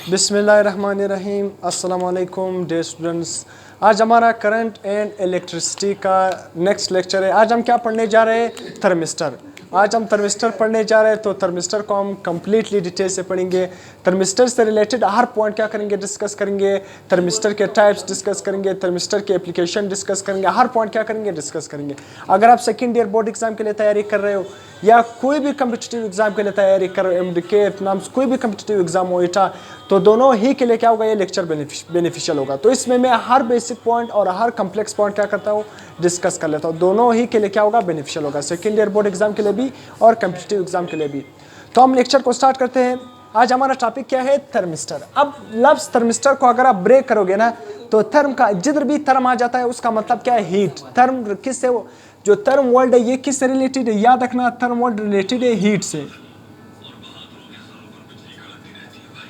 बिस्मिल्लाहिर्रहमानिर्रहीम। अस्सलाम वालेकुम डियर स्टूडेंट्स। आज हमारा करंट एंड इलेक्ट्रिसिटी का नेक्स्ट लेक्चर है। आज हम क्या पढ़ने जा रहे हैं? थर्मिस्टर। आज हम थर्मिस्टर पढ़ने जा रहे हैं, तो थर्मिस्टर को हम कम्प्लीटली डिटेल से पढ़ेंगे। थर्मिस्टर से रिलेटेड हर पॉइंट क्या करेंगे, डिस्कस करेंगे। थर्मिस्टर के टाइप्स डिस्कस करेंगे, थर्मिस्टर के एप्लीकेशन डिस्कस करेंगे, हर पॉइंट क्या करेंगे, डिस्कस करेंगे। अगर आप सेकेंड ईयर बोर्ड एग्जाम के लिए तैयारी कर रहे हो या कोई भी कम्पिटिटिव एग्जाम के लिए तैयारी कर रहे हो, MDK नाम्स कोई भी कम्पिटिटिव एग्जाम हो इटा, तो दोनों ही के लिए क्या होगा, ये लेक्चर बेनिफिशियल होगा। तो इसमें मैं हर बेसिक पॉइंट और हर कम्प्लेक्स पॉइंट क्या करता हूँ, डिस्कस कर लेता हूँ। दोनों ही के लिए क्या होगा, बेनिफिशियल होगा, सेकेंड ईयर बोर्ड एग्जाम के लिए भी और कम्पिटिटिव एग्जाम के लिए भी। तो हम लेक्चर को स्टार्ट करते हैं। आज हमारा टॉपिक क्या है, थर्मिस्टर। अब लफ्ज थर्मिस्टर को अगर आप ब्रेक करोगे ना, तो थर्म का जिधर भी थर्म आ जाता है उसका मतलब क्या है, हीट। थर्म किससे, जो थर्म वर्ड है ये किससे रिलेटेड है, याद रखना, थर्म वर्ड रिलेटेड है हीट से।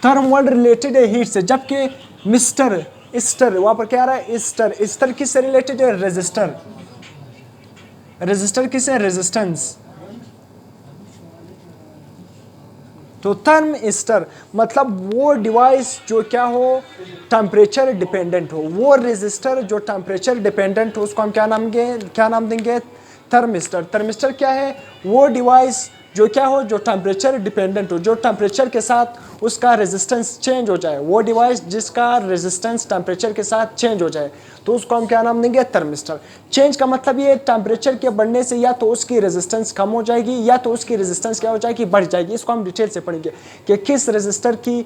थर्म वर्ड रिलेटेड है हीट से, जबकि मिस्टर स्टर वहां पर क्या आ रहा है, स्टर। स्टर किससे रिलेटेड है, रेजिस्टर। रेजिस्टर किससे, रेजिस्टेंस। तो थर्म स्टर मतलब वो डिवाइस जो क्या हो, टेम्परेचर डिपेंडेंट हो। वो रेजिस्टर जो टेम्परेचर डिपेंडेंट हो, उसको हम क्या नाम देंगे, थर्मिस्टर। थर्मिस्टर क्या है, वो डिवाइस जो क्या हो, जो टेम्परेचर डिपेंडेंट हो, जो टेम्परेचर के साथ उसका रेजिस्टेंस चेंज हो जाए। वो डिवाइस जिसका रेजिस्टेंस टेम्परेचर के साथ चेंज हो जाए, तो उसको हम क्या नाम देंगे, थर्मिस्टर। चेंज का मतलब ये टेम्परेचर के बढ़ने से या तो उसकी रेजिस्टेंस कम हो जाएगी या तो उसकी रेजिस्टेंस क्या हो जाएगी, बढ़ जाएगी। इसको हम डिटेल से पढ़ेंगे कि किस रेजिस्टर की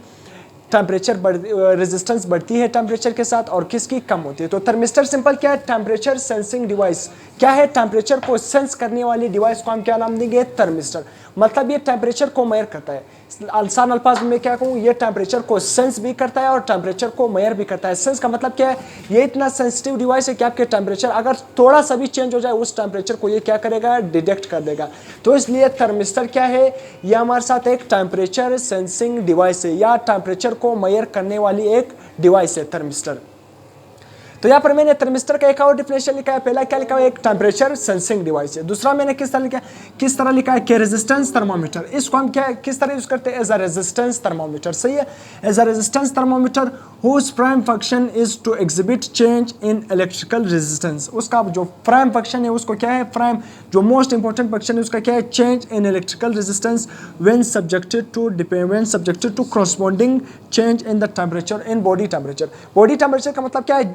रेजिस्टेंस बढ़ती है टेम्परेचर के साथ और किसकी कम होती है। तो थर्मिस्टर सिंपल क्या है, टेम्परेचर सेंसिंग डिवाइस। क्या है, टेम्परेचर को सेंस करने वाली डिवाइस को हम क्या नाम देंगे, थर्मिस्टर। मतलब ये टेम्परेचर को मेजर करता है। आसान अल्फाज में क्या कहूँ, ये टेम्परेचर को सेंस भी करता है और टेम्परेचर को मेजर भी करता है। सेंस का मतलब क्या है, ये इतना सेंसिटिव डिवाइस है कि आपके टेम्परेचर अगर थोड़ा सा भी चेंज हो जाए, उस टेम्परेचर को ये क्या करेगा, डिटेक्ट कर देगा। तो इसलिए थर्मिस्टर क्या है, ये हमारे साथ एक टेम्परेचर सेंसिंग डिवाइस है या टेम्परेचर को मेजर करने वाली एक डिवाइस है थर्मिस्टर। तो यहाँ पर मैंने थर्मिस्टर का एक और डिफिनेशन लिखा है। पहला क्या लिखा है, एक टेम्परेचर सेंसिंग डिवाइस है। दूसरा मैंने किस तरह लिखा है कि रेजिस्टेंस थर्मोमीटर। इसको हम क्या किस तरह यूज करते हैं, एज अ रेजिस्टेंस थर्मोमीटर। सही है, as a resistance thermometer whose prime function is to exhibit change in electrical resistance. उसका जो प्राइम फंक्शन है उसको क्या है, प्राइम जो मोस्ट इंपॉर्टेंट फंक्शन है उसका क्या है, change in electrical resistance when subjected to corresponding change in the temperature in body temperature. Body temperature का मतलब क्या है,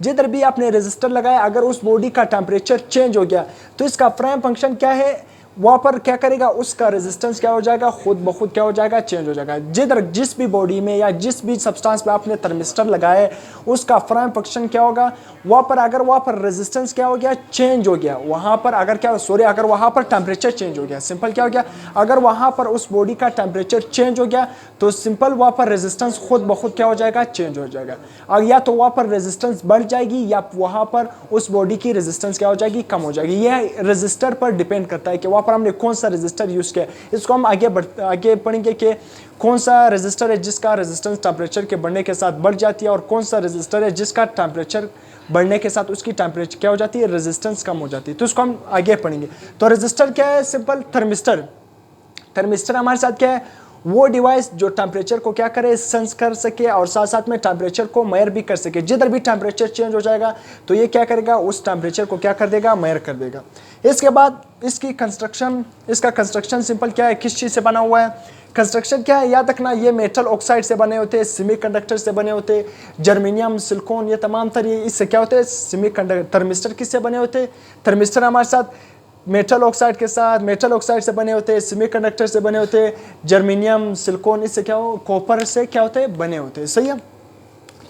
जिधर भी आपने रेजिस्टर लगाया, अगर उस बॉडी का टेम्परेचर चेंज हो गया, तो इसका प्राइम फंक्शन क्या है, वहाँ पर क्या करेगा, उसका रेजिस्टेंस क्या हो जाएगा, खुद ब खुद क्या हो जाएगा, चेंज हो जाएगा। जिस भी बॉडी में या जिस भी सब्सटेंस पे आपने थर्मिस्टर लगाया है, उसका प्राइम फंक्शन क्या होगा, वहाँ पर अगर वहाँ पर रेजिस्टेंस क्या हो गया, चेंज हो गया, वहाँ पर अगर अगर वहाँ पर टेम्परेचर चेंज हो गया, सिंपल क्या हो गया, अगर वहाँ पर उस बॉडी का टेम्परेचर चेंज हो गया, तो सिंपल वहाँ पर रेजिस्टेंस खुद ब खुद क्या हो जाएगा, चेंज हो जाएगा। और या तो वहाँ पर रेजिस्टेंस बढ़ जाएगी या वहाँ पर उस बॉडी की रेजिस्टेंस क्या हो जाएगी, कम हो जाएगी। यह रेजिस्टर पर डिपेंड करता है कि वहाँ पर हमने कौन सा रेजिस्टर यूज किया। इसको हम आगे पढ़ेंगे कि कौन सा रेजिस्टर है जिसका रेजिस्टेंस टेम्परेचर के बढ़ने के साथ बढ़ जाती है और कौन सा रेजिस्टर है जिसका टेम्परेचर बढ़ने के साथ उसकी टेम्परेचर क्या हो जाती है, रेजिस्टेंस कम हो जाती है। तो इसको हम आगे पढ़ेंगे। तो रेजिस्टर क्या है, सिंपल थर्मिस्टर हमारे साथ क्या है, वो डिवाइस जो टेम्परेचर को क्या करे, सेंस कर सके और साथ साथ में टेम्परेचर को मेजर भी कर सके। जिधर भी टेम्परेचर चेंज हो जाएगा, तो ये क्या करेगा, उस टेम्परेचर को क्या कर देगा, मेजर कर देगा। इसके बाद इसका कंस्ट्रक्शन सिंपल क्या है, किस चीज़ से बना हुआ है, कंस्ट्रक्शन क्या है, याद रखना, ये मेटल ऑक्साइड से बने होते हैं, सेमीकंडक्टर से बने होते हैं, जर्मेनियम, सिलिकॉन, ये तमाम तरह इससे क्या होते हैं, सेमीकंडक्टर। थर्मिस्टर किससे बने होते हैं, थर्मिस्टर हमारे साथ मेटल ऑक्साइड से बने होते हैं, सेमीकंडक्टर से बने होते हैं, जर्मेनियम, सिलिकॉन, इससे क्या हो, कॉपर से क्या होते हैं, बने होते हैं। सही है,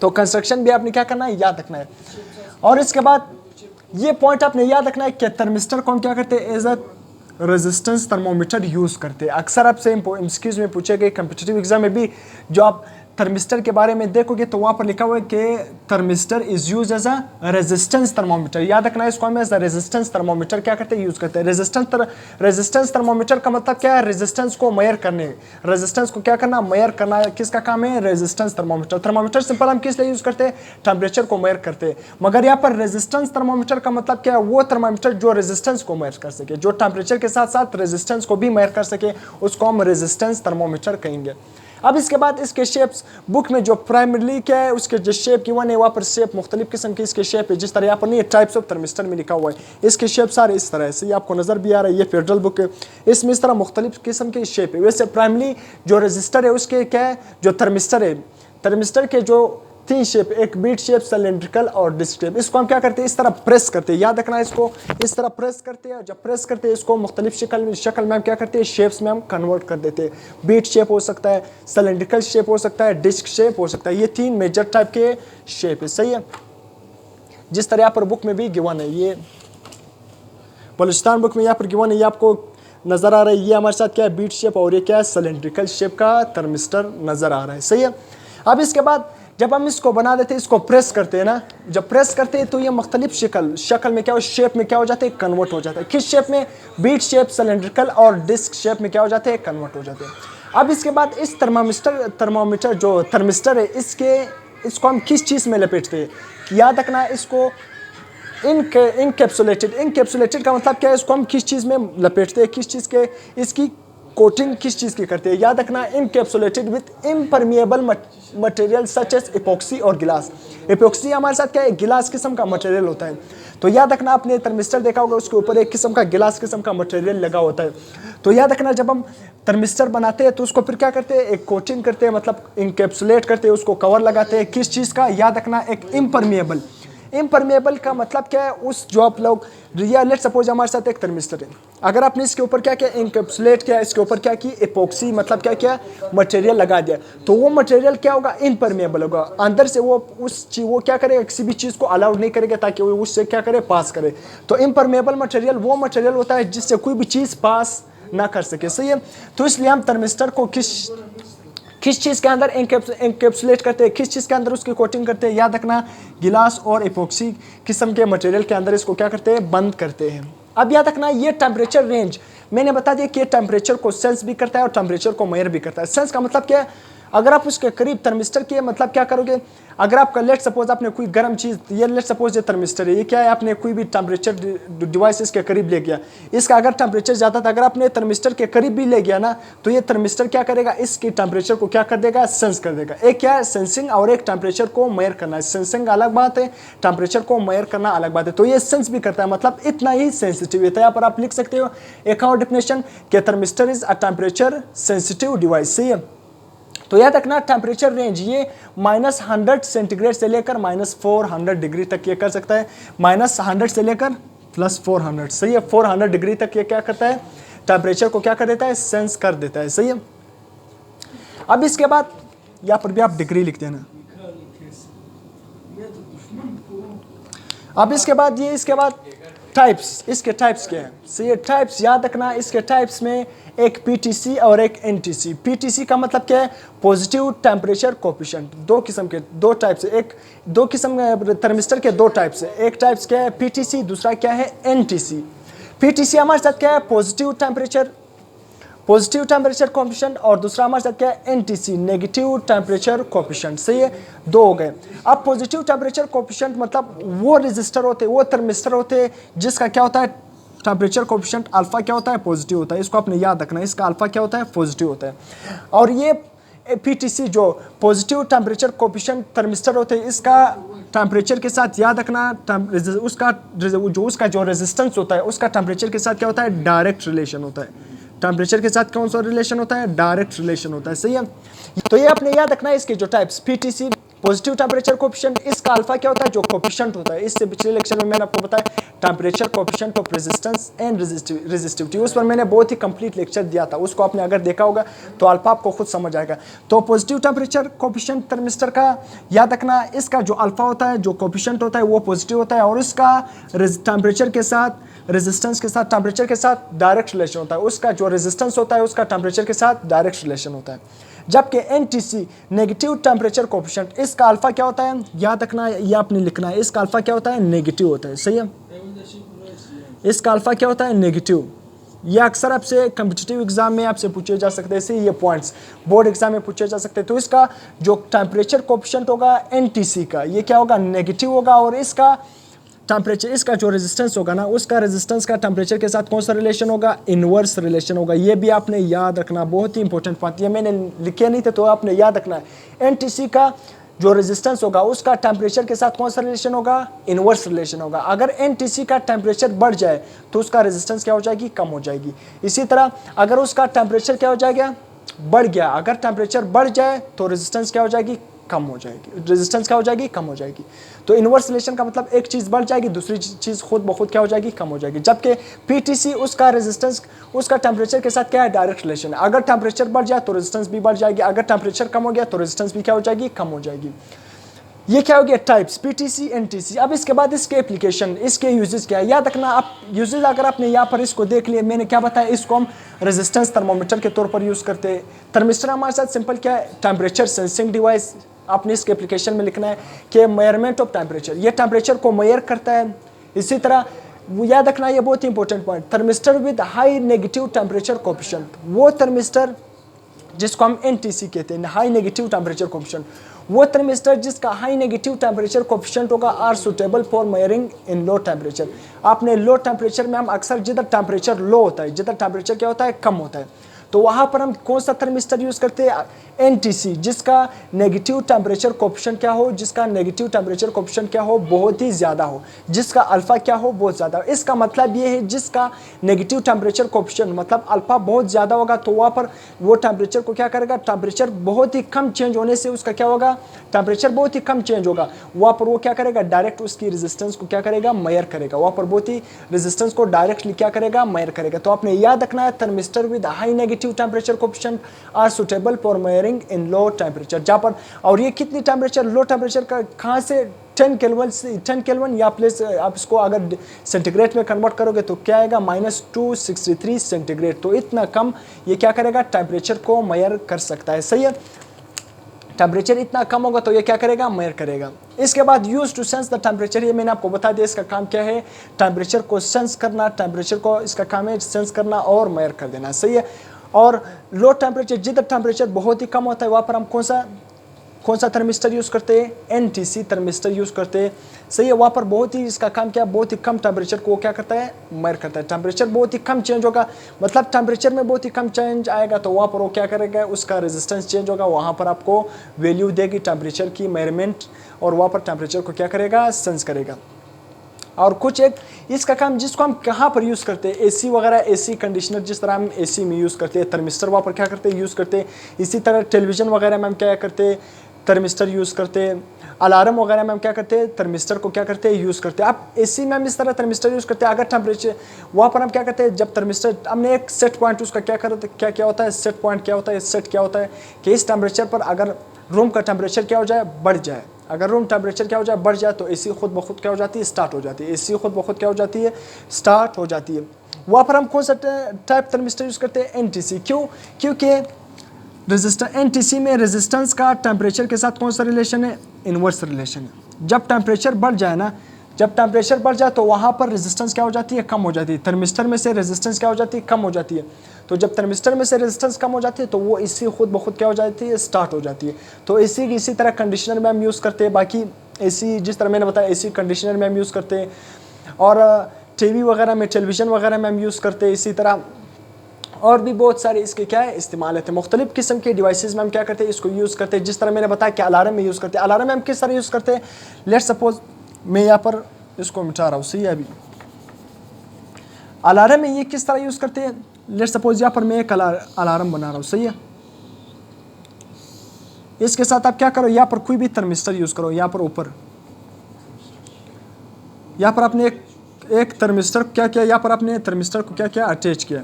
तो कंस्ट्रक्शन भी आपने क्या करना है, याद रखना है। और इसके बाद ये पॉइंट आपने याद रखना है कि थर्मिस्टर को हम क्या करते हैं, as a resistance thermometer use करते हैं। अक्सर आपसे एमसीक्यूज में पूछे गए, कम्पिटिटिव एग्जाम में भी जो आप थर्मिस्टर के बारे में देखोगे तो वहाँ पर लिखा हुआ है कि thermistor is use as a resistance thermometer. याद रखना है इसको, हम एज अ रेजिस्टेंस थर्मोमीटर क्या करते हैं, यूज करते हैं। रेजिस्टेंस थर्मोमीटर का मतलब क्या है, रेजिस्टेंस को मेजर करने, रेजिस्टेंस को क्या करना, मेजर करना, किसका काम है, रेजिस्टेंस थर्मोमीटर। थर्मोमीटर सिंपल हम किस लिए यूज करते हैं, टेम्परेचर को मेजर करते हैं। मगर यहाँ पर रेजिस्टेंस थर्मोमीटर का मतलब क्या है, वो थर्मोमीटर जो रेजिस्टेंस को मेजर कर सके, जो टेम्परेचर के साथ साथ रेजिस्टेंस को भी मेजर कर सके, उसको हम रेजिस्टेंस थर्मोमीटर कहेंगे। अब इसके बाद इसके शेप्स बुक में जो प्राइमरली क्या है उसके जो शेप गिवन है वहाँ पर शेप मुख्तलिफ किस्म की इसके शेप है, जिस तरह यहाँ पर नहीं टाइप्स ऑफ थर्मिस्टर में लिखा हुआ है, इसके शेप सारे इस तरह से आपको नज़र भी आ रहा है। ये फेडरल बुक है, इसमें इस तरह मुख्तलिफ किस्म के शेप है। वैसे प्राइमरली जो रजिस्टर है उसके क्या है, जो थर्मिस्टर है, थर्मिस्टर के जो 3 शेप, एक बीट शेप, सिलेंड्रिकल और डिस्क शेप, इसको हम क्या करते हैं इस तरह प्रेस करते हैं, याद रखना इसको इस तरह प्रेस करते हैं। जब प्रेस करते हैं इसको मुख्तलिफ शक्ल में हम क्या करते हैं शेप्स में हम कन्वर्ट कर देते हैं। बीट शेप हो सकता है, सिलेंड्रिकल शेप हो सकता है, डिस्क शेप हो सकता है, ये 3 मेजर टाइप के शेप है, सही है। जिस तरह यहाँ पर बुक में भी गिवन है, ये बलूचिस्तान बुक में यहाँ पर गिवन है, ये आपको नज़र आ रहा है। ये हमारे साथ क्या है बीट शेप और ये क्या है सिलेंड्रिकल शेप का थर्मिस्टर नज़र आ रहा है, सही है। अब इसके बाद जब हम इसको बना देते हैं, इसको प्रेस करते हैं ना, जब प्रेस करते हैं तो ये मुख्तलिफ शक्ल में क्या हो, शेप में क्या हो जाते हैं, कन्वर्ट हो जाता है। किस शेप में, बीट शेप, सिलेंड्रिकल और डिस्क शेप में क्या हो जाते हैं, कन्वर्ट हो जाते हैं। अब इसके बाद इस थर्मामीटर जो थर्मिस्टर है इसको हम किस चीज़ में लपेटते हैं, याद रखना इसको इनकैप्सुलेटेड का मतलब क्या है, इसको हम किस चीज़ में लपेटते हैं, किस चीज़ के, इसकी कोटिंग किस चीज़ की करते हैं, याद रखना encapsulated with impermeable material such as epoxy और गिलास। इपॉक्सी हमारे साथ क्या है, गिलास किस्म का मटेरियल होता है। तो याद रखना आपने थर्मिस्टर देखा होगा उसके ऊपर एक किस्म का गिलास किस्म का मटेरियल लगा होता है। तो याद रखना जब हम थर्मिस्टर बनाते हैं तो उसको फिर क्या करते हैं, एक कोटिंग करते हैं, मतलब इनकैप्सुलेट करते हैं, उसको कवर लगाते हैं, किस चीज़ का, याद रखना एक इम्परमिएबल का मतलब क्या है, उस जो आप लोग लेट सपोज हमारे साथ एक थर्मिस्टर है, अगर आपने इसके ऊपर क्या किया, इनकैप्सुलेट किया, इसके ऊपर क्या की एपोक्सी मतलब क्या किया, मटेरियल लगा दिया, तो वो मटेरियल क्या होगा, इम्परमिएबल होगा। अंदर से वो क्या करेगा, किसी भी चीज़ को अलाउड नहीं करेगा ताकि वो उससे क्या करे, पास करे। तो इम्परमिएबल मटेरियल वो मटेरियल होता है जिससे कोई भी चीज़ पास ना कर सके, सही है। तो इसलिए हम थर्मिस्टर को किस चीज़ के अंदर इनकैप्सुलेट करते हैं, किस चीज़ के अंदर उसकी कोटिंग करते हैं, याद रखना गिलास और इपॉक्सी किस्म के मटेरियल के अंदर इसको क्या करते हैं, बंद करते हैं। अब याद रखना ये टेम्परेचर रेंज मैंने बता दिया कि ये टेम्परेचर को सेंस भी करता है और टेम्परेचर को मेजर भी करता है। सेंस का मतलब क्या है, अगर आप उसके करीब थर्मिस्टर के मतलब क्या करोगे, अगर आपका लेट सपोज आपने कोई गर्म चीज़, ये लेट सपोज ये थर्मिस्टर है, ये क्या है, आपने कोई भी टेम्परेचर डिवाइस इसके करीब ले गया, इसका अगर टेम्परेचर ज़्यादा था, अगर आपने थर्मिस्टर के करीब भी ले गया ना, तो ये थर्मिस्टर क्या करेगा, इसकी टेम्परेचर को क्या कर देगा, सेंस कर देगा। एक क्या है सेंसिंग और एक टेम्परेचर को मेजर करना है। सेंसिंग अलग बात है, टेम्परेचर को मेजर करना अलग बात है। तो ये सेंस भी करता है, मतलब इतना ही सेंसिटिव है। तो यहाँ पर आप लिख सकते हो एक और डिफिनेशन कि thermistor is a temperature sensitive device, सही है। तो याद रखना टेम्परेचर रेंज ये -100 सेंटीग्रेड से लेकर -400 डिग्री तक ये कर सकता है, -100 से लेकर +400, सही है। 400 डिग्री तक ये क्या करता है, टेम्परेचर को क्या कर देता है, सेंस कर देता है, सही है। अब इसके बाद यहाँ पर भी आप डिग्री लिख देना। अब इसके बाद टाइप्स, इसके टाइप्स क्या हैं, सही है। टाइप्स याद रखना, इसके टाइप्स में एक पीटीसी और एक एनटीसी। पीटीसी का मतलब क्या है, पॉजिटिव टेम्परेचर कोएफिशिएंट। दो किस्म के, दो टाइप्स है, दो किस्म थर्मिस्टर के दो टाइप्स है। एक टाइप्स क्या है पीटीसी, दूसरा क्या है एनटीसी। पीटीसी हमारे साथ क्या है, पॉजिटिव टेम्परेचर कोएफिशिएंट, और दूसरा हमारे साथ क्या है एनटीसी, नेगेटिव टेम्परेचर कोएफिशिएंट, सही है। दो हो गए। अब पॉजिटिव टेम्परेचर कोएफिशिएंट मतलब वो रजिस्टर होते हैं, वो थर्मिस्टर होते हैं जिसका क्या होता है टेम्परेचर कोएफिशिएंट अल्फा क्या होता है, पॉजिटिव होता है। इसको आपने याद रखना है, इसका अल्फा क्या होता है, पॉजिटिव होता है। और ये पीटीसी जो पॉजिटिव टेम्परेचर कोएफिशिएंट थर्मिस्टर होते हैं, इसका टेम्परेचर के साथ याद रखना उसका जो रेजिस्टेंस होता है उसका टेम्परेचर के साथ क्या होता है, डायरेक्ट रिलेशन होता है। टेम्परेचर के साथ कौन सा रिलेशन होता है, डायरेक्ट रिलेशन होता है, सही है। तो ये आपने याद रखना है इसके जो types, PTC positive temperature coefficient, इसका अल्फा क्या होता है, जो कोएफिशिएंट होता है। इससे पिछले लेक्चर में मैंने आपको बताया temperature coefficient of resistance and resistivity, उस पर मैंने बहुत ही कंप्लीट लेक्चर दिया था, उसको आपने अगर देखा होगा तो अल्फा आपको खुद समझ आएगा। तो पॉजिटिव टेम्परेचर कोएफिशिएंट थर्मिस्टर का याद रखना, इसका जो अल्फा होता है, जो कोएफिशिएंट होता है वो पॉजिटिव होता है, और उसका टेम्परेचर के साथ रेजिस्टेंस के साथ टेम्परेचर के साथ डायरेक्ट रिलेशन होता है। उसका जो रेजिस्टेंस होता है उसका टेम्परेचर के साथ डायरेक्ट रिलेशन होता है। जबकि एनटीसी नेगेटिव टेम्परेचर कोएफिशिएंट, इसका अल्फा क्या होता है, याद रखना, ये आपने लिखना है, इसका अल्फा क्या होता है, नेगेटिव होता है, सही है। इसका अल्फा क्या होता है, नेगेटिव। ये अक्सर आपसे कम्पिटिटिव एग्जाम में आपसे पूछे जा सकते हैं, ऐसे ये पॉइंट्स बोर्ड एग्जाम में पूछे जा सकते हैं। तो इसका जो टेम्परेचर कोएफिशिएंट होगा एनटीसी का, ये क्या होगा, नेगेटिव होगा, और इसका टेम्परेचर, इसका जो रेजिस्टेंस होगा ना, उसका रेजिस्टेंस का टेम्परेचर के साथ कौन सा रिलेशन होगा, इनवर्स रिलेशन होगा। ये भी आपने याद रखना, बहुत ही इंपॉर्टेंट बात, ये मैंने लिखे नहीं थे तो आपने याद रखना है। एनटीसी का जो रेजिस्टेंस होगा उसका टेम्परेचर के साथ कौन सा रिलेशन होगा, इनवर्स रिलेशन होगा। अगर एनटीसी का टेम्परेचर बढ़ जाए तो उसका रेजिस्टेंस क्या हो जाएगी, कम हो जाएगी। इसी तरह अगर उसका टेम्परेचर क्या हो जाएगा, बढ़ गया, अगर टेम्परेचर बढ़ जाए तो रेजिस्टेंस क्या हो जाएगी, कम हो जाएगी। रेजिस्टेंस क्या हो जाएगी, कम हो जाएगी। तो इनवर्स रिलेशन का मतलब एक चीज़ बढ़ जाएगी, दूसरी चीज़ खुद ब खुद क्या हो जाएगी, कम हो जाएगी। जबकि पीटीसी उसका रेजिस्टेंस उसका टेम्परेचर के साथ क्या है, डायरेक्ट रिलेशन है। अगर टेम्परेचर बढ़ जाए तो रेजिस्टेंस भी बढ़ जाएगी, अगर टेम्परेचर कम हो गया तो रेजिस्टेंस भी क्या हो जाएगी, कम हो जाएगी। ये क्या हो गया, टाइप्स, पीटीसी, एनटीसी। अब इसके बाद इसके एप्लीकेशन, इसके यूजेस क्या है, याद रखना आप यूजेस। अगर आपने यहाँ पर इसको देख लिया, मैंने क्या बताया, इसको हम रेजिस्टेंस थर्मोमीटर के तौर पर यूज़ करते हैं। थर्मिस्टर हमारे साथ सिंपल क्या है, टेम्परेचर सेंसिंग डिवाइस। आपने इसके एप्लीकेशन में लिखना है कि मेजरमेंट ऑफ टेम्परेचर, ये टेम्परेचर को मेजर करता है। इसी तरह याद रखना, ये बहुत ही important point, thermistor with high negative temperature coefficient, वो थर्मिस्टर जिसको हम एनटीसी कहते हैं, हाई नेगेटिव टेम्परेचर कोएफिशिएंट, वो थर्मिस्टर जिसका हाई नेगेटिव टेम्परेचर कोएफिशिएंट होगा are suitable for measuring in low temperature. आपने लो टेम्परेचर में हम अक्सर जिधर टेम्परेचर लो होता है, जिधर टेम्परेचर क्या होता है, कम होता है, तो वहाँ पर हम कौन सा थर्मिस्टर यूज़ करते हैं, एनटीसी, जिसका नेगेटिव टेम्परेचर कोएफिशिएंट क्या हो, जिसका नेगेटिव टेम्परेचर कोएफिशिएंट क्या हो, बहुत ही ज़्यादा हो, जिसका अल्फा क्या हो, बहुत ज़्यादा हो। इसका मतलब ये है जिसका नेगेटिव टेम्परेचर कोएफिशिएंट मतलब अल्फा बहुत ज़्यादा होगा, तो वहाँ पर वो टेम्परेचर को क्या करेगा, टेम्परेचर बहुत ही कम चेंज होने से उसका क्या होगा, टेम्परेचर बहुत ही कम चेंज होगा, वहाँ पर वो क्या करेगा, डायरेक्ट उसकी रेजिस्टेंस को क्या करेगा, मेजर करेगा, वहाँ पर बहुत ही रेजिस्टेंस को डायरेक्टली क्या करेगा, मेजर करेगा। तो आपने याद रखना है, thermistor with high negative temperature coefficient are suitable for measuring in low temperature. जहाँ पर, और ये कितनी टेम्परेचर, लो टेम्परेचर का कहाँ से, 10 केल्विन से, 10 केल्विन या प्लस आप इसको अगर सेंटीग्रेड में कन्वर्ट करोगे तो क्या आएगा, -263 सेंटीग्रेड। तो इतना कम ये क्या करेगा, टेम्परेचर को मेजर कर सकता है। सही है, टेम्परेचर इतना कम होगा तो ये क्या करेगा, मेजर करेगा। इसके बाद use to sense the temperature, ये मैंने आपको बता दिया इसका काम क्या है, टेम्परेचर को सेंस करना, टेम्परेचर को इसका काम है सेंस करना और मेजर कर देना। सही है, और लो टेम्परेचर, जिधर टेम्परेचर बहुत ही कम होता है वहाँ पर हम कौन सा थर्मिस्टर यूज़ करते हैं, एनटीसी थर्मिस्टर यूज़ करते हैं। सही है, वहाँ पर बहुत ही इसका काम क्या, बहुत ही कम टेम्परेचर को क्या करता है, मेजर करता है। टेम्परेचर बहुत ही कम चेंज होगा, मतलब टेम्परेचर में बहुत ही कम चेंज आएगा तो वहाँ पर वो क्या करेगा, उसका रेजिस्टेंस चेंज होगा, वहाँ पर आपको वैल्यू देगी टेम्परेचर की, मेजरमेंट, और वहाँ पर टेम्परेचर को क्या करेगा, सेंस करेगा। और कुछ एक इसका काम जिसको हम कहाँ पर यूज़ करते हैं, एसी वगैरह, एसी कंडीशनर, जिस तरह हम एसी में यूज़ करते हैं, थर्मिस्टर वहाँ पर क्या करते हैं, यूज़ करते हैं। इसी तरह टेलीविज़न वगैरह में हम क्या करते हैं, थर्मिस्टर यूज़ करते हैं। अलार्म वगैरह में हम क्या करते हैं, थर्मिस्टर को क्या करते हैं, यूज़ करते हैं। अब एसी में हम इस तरह थर्मिस्टर यूज़ करते हैं, अगर टेम्परेचर वहाँ पर हम क्या करते हैं, जब थर्मिस्टर हमने एक सेट पॉइंट उसका क्या करते, क्या होता है, सेट पॉइंट क्या होता है, सेट क्या होता है कि इस टेम्परेचर पर अगर रूम का टेम्परेचर क्या हो जाए, बढ़ जाए, अगर रूम टेम्परेचर क्या हो जाए, बढ़ जाए, तो एसी खुद ब खुद क्या हो जाती है, स्टार्ट हो जाती है। एसी खुद ब खुद क्या हो जाती है, स्टार्ट हो जाती है। वहाँ पर हम कौन सा टाइप थर्मिस्टर यूज़ करते हैं, एनटीसी। क्यों, क्योंकि रेजिस्टेंस, एनटीसी में रेजिस्टेंस का टेम्परेचर के साथ कौन सा रिलेशन है, इनवर्स रिलेशन है। जब टेम्परेचर बढ़ जाए ना, जब टेम्परेचर बढ़ जाए तो वहाँ पर रेजिस्टेंस क्या हो जाती है, कम हो जाती है। थर्मिस्टर में से रेजिस्टेंस क्या हो जाती है, कम हो जाती है। तो जब थर्मिस्टर में से रेजिस्टेंस कम हो जाती है तो वो एसी खुद ब खुद क्या हो जाती है, स्टार्ट हो जाती है। तो एसी इसी तरह कंडीशनर में हम यूज़ करते हैं। बाकी एसी जिस तरह मैंने बताया, एसी कंडीशनर में हम यूज़ करते हैं, और टीवी वगैरह में, टेलीविज़न वगैरह में हम यूज़ करते हैं। इसी तरह और भी बहुत सारे इसके क्या है, इस्तेमाल है। मुख्तलिफ किस्म के डिवाइसेज में हम क्या करते हैं, इसको यूज़ करते हैं। जिस तरह मैंने बताया कि अलार्म में यूज़ करते हैं। अलार्म में हम किस तरह यूज़ करते हैं, लेट सपोज मैं यहाँ पर इसको मिटा रहा हूँ। सही है, अभी अलार्म में ये किस तरह यूज़ करते हैं, लेट सपोज यहाँ पर मैं एक अलार्म बना रहा हूँ। सही है, इसके साथ आप क्या करो, यहाँ पर कोई भी थर्मिस्टर यूज़ करो। यहाँ पर ऊपर, यहाँ पर आपने एक थर्मिस्टर क्या किया, यहाँ पर आपने थर्मिस्टर को क्या किया, अटैच किया।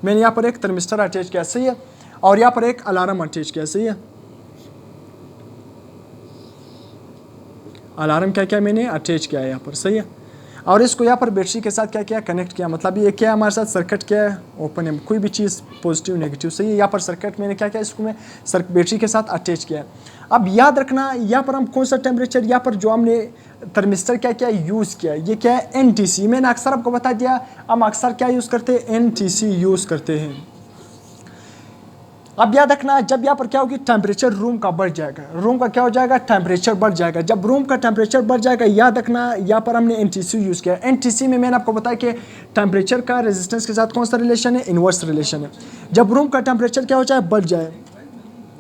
मैंने यहाँ पर एक थर्मिस्टर अटैच किया। सही है, और यहाँ पर एक अलार्म अटैच किया। सही है, अलार्म क्या किया, मैंने अटैच किया है यहाँ पर। सही है, और इसको यहाँ पर बैटरी के साथ क्या किया, कनेक्ट किया। मतलब ये क्या है, हमारे साथ सर्किट क्या है, ओपन है, कोई भी चीज़ पॉजिटिव नेगेटिव। सही है, यहाँ पर सर्किट मैंने क्या किया, इसको मैं बैटरी के साथ अटैच किया। अब याद रखना, यहाँ पर हम कौन सा टेम्परेचर, यहाँ पर जो हमने थर्मिस्टर क्या किया, यूज़ किया, ये क्या है, एनटीसी। मैंने अक्सर आपको बता दिया, हम अक्सर क्या यूज़ करते हैं, एनटीसी यूज़ करते हैं। अब याद रखना, जब यहाँ पर क्या होगी, टेम्परेचर रूम का बढ़ जाएगा, रूम का क्या हो जाएगा, टेम्परेचर बढ़ जाएगा। जब रूम का टेम्परेचर बढ़ जाएगा, याद रखना यहाँ पर हमने एनटीसी यूज़ किया। एनटीसी में मैंने आपको बताया कि टेम्परेचर का रेजिस्टेंस के साथ कौन सा रिलेशन है, इन्वर्स रिलेशन है। जब रूम का टेम्परेचर क्या हो जाए, बढ़ जाए,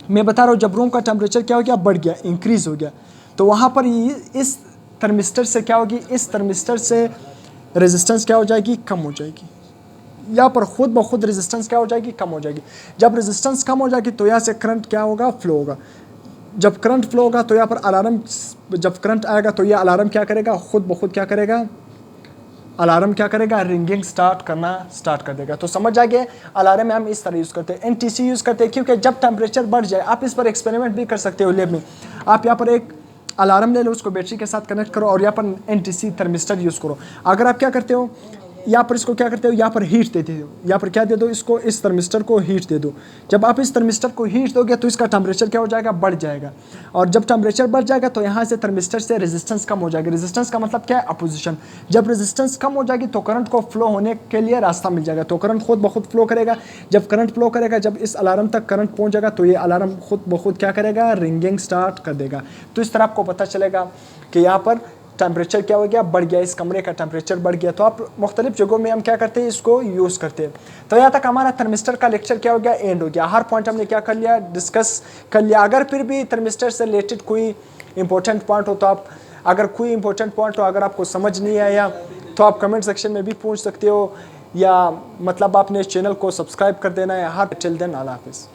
मैं बता रहा हूँ जब रूम का टेम्परेचर क्या हो गया, बढ़ गया, इंक्रीज़ हो गया, तो वहाँ पर इस थर्मिस्टर से क्या होगी, इस थर्मिस्टर से रेजिस्टेंस क्या हो जाएगी, कम हो जाएगी। यहाँ पर खुद ब खुद रेजिस्टेंस क्या हो जाएगी, कम हो जाएगी। जब रेजिस्टेंस कम हो जाएगी तो यहाँ से करंट क्या होगा, फ्लो होगा। जब करंट फ्लो होगा तो यहाँ पर अलार्म, जब करंट आएगा तो ये अलार्म क्या करेगा, खुद ब खुद क्या करेगा, अलार्म क्या करेगा, रिंगिंग स्टार्ट कर देगा। तो समझ आ गया, अलार्म में हम इस तरह यूज़ करते हैं, एनटीसी यूज़ करते हैं, क्योंकि जब टेम्परेचर बढ़ जाए, आप इस पर एक्सपेरिमेंट भी कर सकते हो लैब में। आप यहाँ पर एक अलार्म ले लो, उसको बैटरी के साथ कनेक्ट करो और यहाँ पर एनटीसी थर्मिस्टर यूज़ करो। अगर आप क्या करते हो, यहाँ पर इसको क्या करते हो, यहाँ पर हीट देते हो, यहाँ पर क्या दे दो, इसको, इस थर्मिस्टर को हीट दे दो। जब आप इस थर्मिस्टर को हीट दोगे तो इसका टेम्परेचर क्या हो जाएगा, बढ़ जाएगा, और जब टेम्परेचर बढ़ जाएगा तो यहाँ से थर्मिस्टर से रेजिस्टेंस कम हो जाएगी। रेजिस्टेंस का मतलब क्या है, अपोजिशन। जब रेजिस्टेंस कम हो जाएगी तो करंट को फ्लो होने के लिए रास्ता मिल जाएगा, तो करंट खुद ब खुद फ्लो करेगा। जब करंट फ्लो करेगा, जब इस अलार्म तक करंट पहुँच जाएगा तो ये अलार्म खुद ब खुद क्या करेगा, रिंगिंग स्टार्ट कर देगा। तो इस तरह आपको पता चलेगा कि यहाँ पर टेम्परेचर क्या हो गया, बढ़ गया, इस कमरे का टेम्परेचर बढ़ गया। तो आप मुख्तलिफ जगहों में हम क्या करते हैं, इसको यूज़ करते हैं। तो यहाँ तक हमारा थर्मिस्टर का लेक्चर क्या हो गया, एंड हो गया। हर पॉइंट हमने क्या कर लिया, डिस्कस कर लिया। अगर फिर भी थर्मिस्टर से रिलेटेड कोई इंपॉर्टेंट पॉइंट हो तो आप, अगर कोई इंपॉर्टेंट पॉइंट हो अगर आपको समझ नहीं आया तो आप कमेंट सेक्शन में भी पूछ सकते हो, या मतलब आपने चैनल को सब्सक्राइब कर देना है। हर टिल देन, अल्लाह हाफिज़।